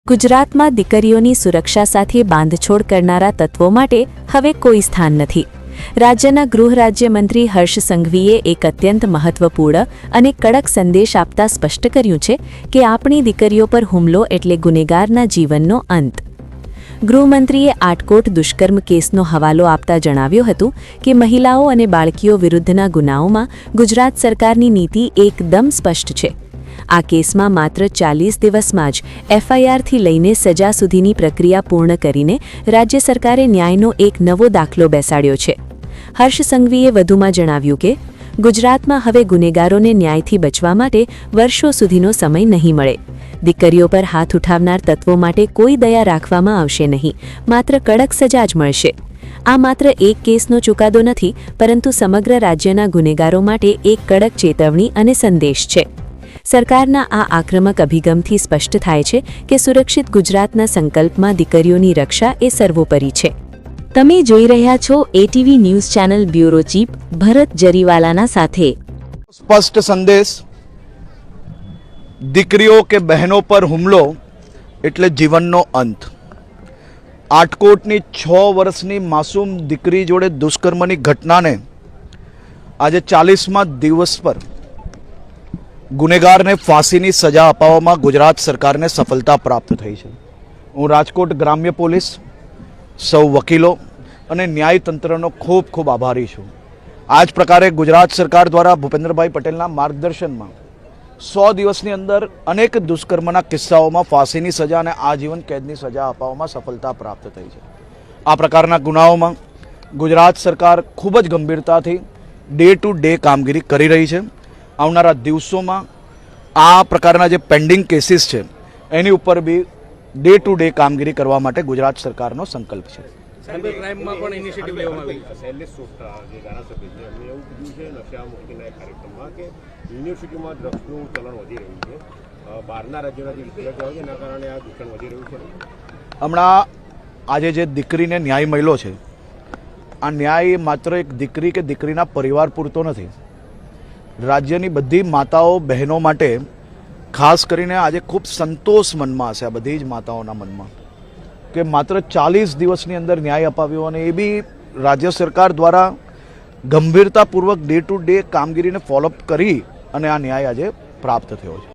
ગુજરાતમાં દીકરીઓની સુરક્ષા સાથે બાંધછોડ કરનારા તત્વો માટે હવે કોઈ સ્થાન નથી। રાજ્યના ગૃહ રાજ્યમંત્રી હર્ષ સંઘવીએ એક અત્યંત મહત્વપૂર્ણ અને કડક સંદેશ આપતા સ્પષ્ટ કર્યું છે કે આપણી દીકરીઓ પર હુમલો એટલે ગુનેગારના જીવનનો અંત। ગૃહમંત્રીએ આટકોટ દુષ્કર્મ કેસનો હવાલો આપતા જણાવ્યું હતું કે મહિલાઓ અને બાળકીઓ વિરુદ્ધના ગુનાઓમાં ગુજરાત સરકારની નીતિ એકદમ સ્પષ્ટ છે। આ કેસમાં માત્ર 40 દિવસમાં જ એફઆઈઆરથી લઈને સજા સુધીની પ્રક્રિયા પૂર્ણ કરીને રાજ્ય સરકારે ન્યાયનો એક નવો દાખલો બેસાડ્યો છે। હર્ષ સંઘવીએ વધુમાં જણાવ્યું કે ગુજરાતમાં હવે ગુનેગારોને ન્યાયથી બચવા માટે વર્ષો સુધીનો સમય નહીં મળે। દીકરીઓ પર હાથ ઉઠાવનાર તત્વો માટે કોઈ દયા રાખવામાં આવશે નહીં, માત્ર કડક સજા જ મળશે। આ માત્ર એક કેસનો ચુકાદો નથી, પરંતુ સમગ્ર રાજ્યના ગુનેગારો માટે એક કડક ચેતવણી અને સંદેશ છે। સરકારના આ આક્રમક અભિગમથી સ્પષ્ટ થાય છે કે સુરક્ષિત ગુજરાતના સંકલ્પમાં દીકરીઓની રક્ષા એ સર્વોપરી છે। તમે જોઈ રહ્યા છો ATV news channel bureau chief Bharat જરીવાલાના સાથે। સ્પષ્ટ સંદેશ, દીકરીઓ કે બહેનો પર હુમલો એટલે જીવનનો અંત। આટકોટની 6 વર્ષની માસૂમ દીકરી જોડે દુષ્કર્મની ઘટનાને આજે 40મા દિવસ પર ગુનેગારને ફાંસીની સજા અપાવવામાં ગુજરાત સરકારને સફળતા પ્રાપ્ત થઈ છે। હું રાજકોટ ગ્રામ્ય પોલીસ, સૌ વકીલો અને ન્યાયતંત્રનો ખૂબ ખૂબ આભારી છું। આ જ પ્રકારે ગુજરાત સરકાર દ્વારા ભૂપેન્દ્રભાઈ પટેલના માર્ગદર્શનમાં 100 દિવસની અંદર અનેક દુષ્કર્મના કિસ્સાઓમાં ફાંસીની સજા અને આજીવન કેદની સજા અપાવવામાં સફળતા પ્રાપ્ત થઈ છે। આ પ્રકારના ગુનાઓમાં ગુજરાત સરકાર ખૂબ જ ગંભીરતાથી ડે ટુ ડે કામગીરી કરી રહી છે। આવનારા દિવસોમાં આ પ્રકારના જે પેન્ડિંગ કેસીસ છે એની ઉપર બી ડે ટુ ડે કામગીરી કરવા માટે ગુજરાત સરકારનો સંકલ્પ છે। સાયબર ક્રાઇમમાં પણ ઇનિશિયેટિવ લેવામાં આવી છે। શૈલેષ સોપટા જે ધારાસભ્ય છે એમણે એવું કીધું છે નશા મુક્તિના એક કાર્યક્રમમાં કે યુનિવર્સિટીમાં ડ્રગ્સનું ચલણ વધી રહ્યું છે। બહારના રાજ્યોના જે વિદ્યાર્થીઓ છે એના કારણે આ દૂષણ વધી રહ્યું છે। હમણાં આજે જે દીકરીને ન્યાય મળ્યો છે, આ ન્યાય માત્ર એક દીકરી કે દીકરીના પરિવાર પૂરતો નથી। રાજ્યની બધી માતાઓ બહેનો માટે ખાસ કરીને આજે ખૂબ સંતોષ મનમાં હશે, આ બધી જ માતાઓના મનમાં, કે માત્ર 40 દિવસની અંદર ન્યાય અપાવ્યો અને એ બી રાજ્ય સરકાર દ્વારા ગંભીરતાપૂર્વક ડે ટુ ડે કામગીરીને ફોલોઅપ કરી અને આ ન્યાય આજે પ્રાપ્ત થયો છે।